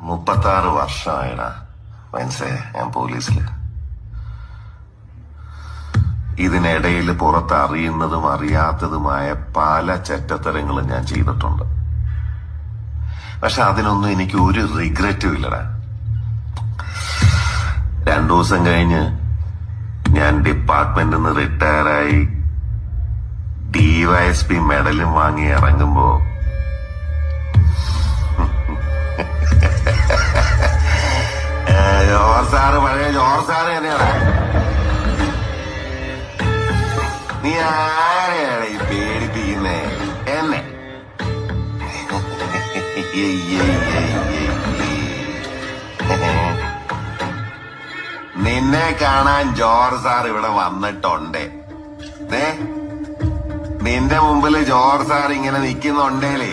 36 വർഷമായിടാ മനസ്സേ ഞാൻ പോലീസില്. ഇതിനിടയിൽ പുറത്ത് അറിയുന്നതും അറിയാത്തതുമായ പല ചെറ്റത്തരങ്ങളും ഞാൻ ചെയ്തിട്ടുണ്ട്. പക്ഷെ അതിനൊന്നും എനിക്ക് ഒരു റിഗ്രറ്റും ഇല്ലടാ. 2 ദിവസം കഴിഞ്ഞ് ഞാൻ ഡിപ്പാർട്ട്മെന്റിൽ നിന്ന് റിട്ടയറായി DYSP മെഡലും വാങ്ങി ഇറങ്ങുമ്പോ പഴയ ജോർജ് സാറ് തന്നെയാണ്. നീ ആരെയാണ് ഈ പേടിപ്പിക്കുന്നേ എന്നെ? നിന്നെ കാണാൻ ജോർജ് സാർ ഇവിടെ വന്നിട്ടുണ്ട്. നിന്റെ മുമ്പില് ജോർജ് സാർ ഇങ്ങനെ നിൽക്കുന്നുണ്ടേലേ